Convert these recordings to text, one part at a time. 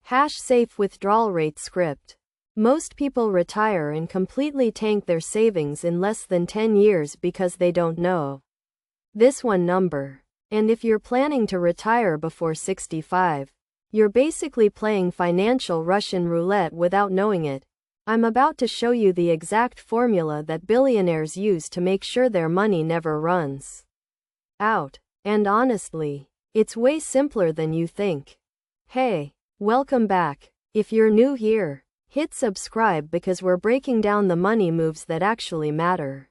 Safe withdrawal rate script. Most people retire and completely tank their savings in less than 10 years because they don't know this one number. And if you're planning to retire before 65, you're basically playing financial Russian roulette without knowing it. I'm about to show you the exact formula that billionaires use to make sure their money never runs out. And honestly, it's way simpler than you think. Hey, welcome back. If you're new here, hit subscribe because we're breaking down the money moves that actually matter.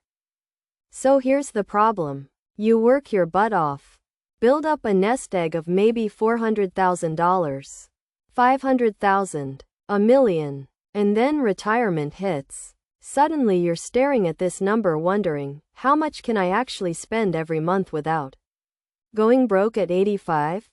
So here's the problem. You work your butt off. Build up a nest egg of maybe $400,000, $500,000, $1 million, and then retirement hits. Suddenly you're staring at this number wondering, how much can I actually spend every month without going broke at 85?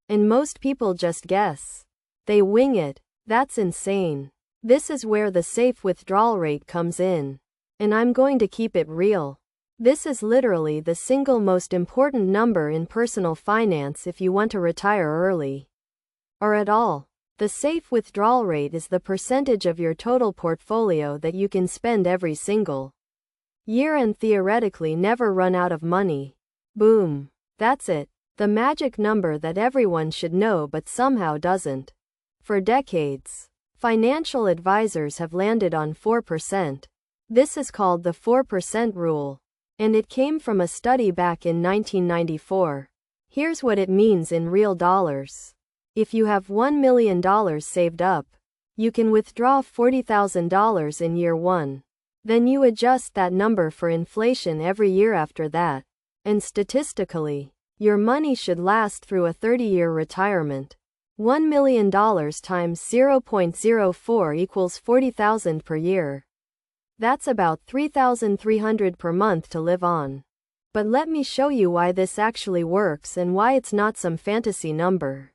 And most people just guess. They wing it. That's insane. This is where the safe withdrawal rate comes in. And I'm going to keep it real. This is literally the single most important number in personal finance if you want to retire early or at all. The safe withdrawal rate is the percentage of your total portfolio that you can spend every single year and theoretically never run out of money. Boom. That's it. The magic number that everyone should know but somehow doesn't. For decades, financial advisors have landed on 4%. This is called the 4% rule. And it came from a study back in 1994. Here's what it means in real dollars. If you have $1 million saved up, you can withdraw $40,000 in year 1. Then you adjust that number for inflation every year after that. And statistically, your money should last through a 30-year retirement. $1 million times 0.04 equals $40,000 per year. That's about $3,300 per month to live on. But let me show you why this actually works and why it's not some fantasy number.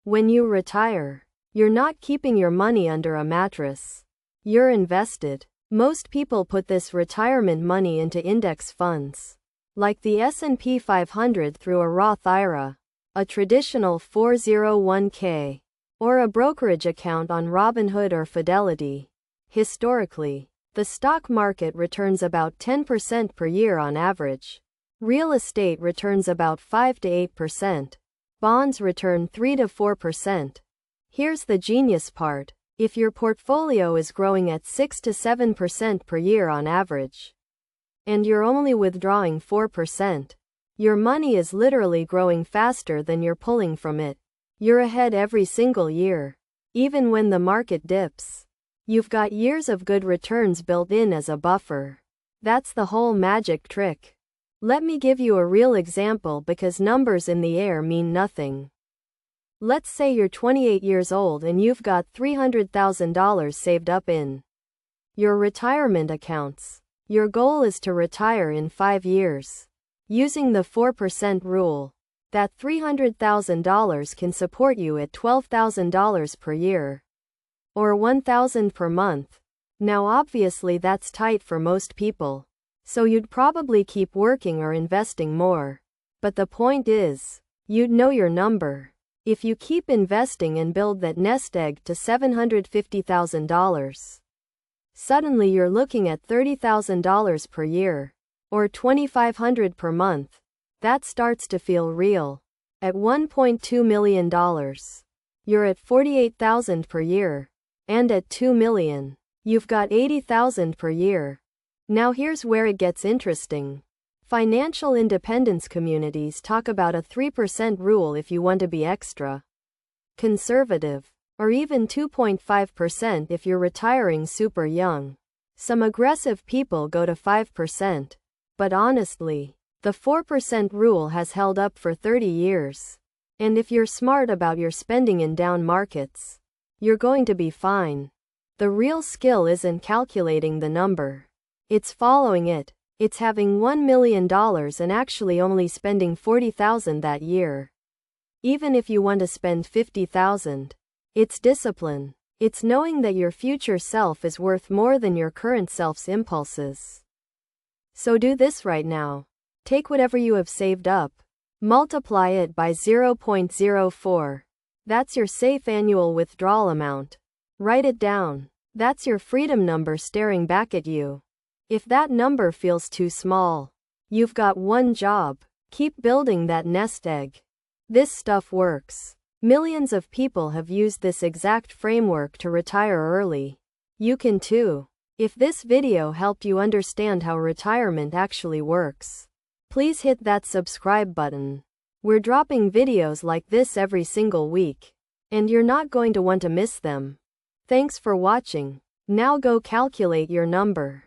When you retire, you're not keeping your money under a mattress. You're invested. Most people put this retirement money into index funds, like the S&P 500 through a Roth IRA, a traditional 401k, or a brokerage account on Robinhood or Fidelity. Historically, the stock market returns about 10% per year on average. Real estate returns about 5 to 8%. Bonds return 3 to 4%. Here's the genius part. If your portfolio is growing at 6 to 7% per year on average, and you're only withdrawing 4%, your money is literally growing faster than you're pulling from it. You're ahead every single year. Even when the market dips, you've got years of good returns built in as a buffer. That's the whole magic trick. Let me give you a real example because numbers in the air mean nothing. Let's say you're 28 years old and you've got $300,000 saved up in your retirement accounts. Your goal is to retire in 5 years. Using the 4% rule, that $300,000 can support you at $12,000 per year. Or $1,000 per month. Now obviously that's tight for most people. So you'd probably keep working or investing more. But the point is, you'd know your number. If you keep investing and build that nest egg to $750,000, suddenly you're looking at $30,000 per year. Or $2,500 per month. That starts to feel real. At $1.2 million, you're at $48,000 per year. And at $2 million, you've got $80,000 per year. Now here's where it gets interesting. Financial independence communities talk about a 3% rule if you want to be extra conservative, or even 2.5% if you're retiring super young. Some aggressive people go to 5. But honestly, the 4% rule has held up for 30 years. And if you're smart about your spending in down markets, you're going to be fine. The real skill isn't calculating the number. It's following it. It's having $1 million and actually only spending $40,000 that year. Even if you want to spend $50,000. It's discipline. It's knowing that your future self is worth more than your current self's impulses. So do this right now. Take whatever you have saved up, multiply it by 0.04, That's your safe annual withdrawal amount. Write it down. That's your freedom number staring back at you. If that number feels too small, you've got one job. Keep building that nest egg. This stuff works. Millions of people have used this exact framework to retire early. You can too. If this video helped you understand how retirement actually works, please hit that subscribe button. We're dropping videos like this every single week, and you're not going to want to miss them. Thanks for watching. Now go calculate your number.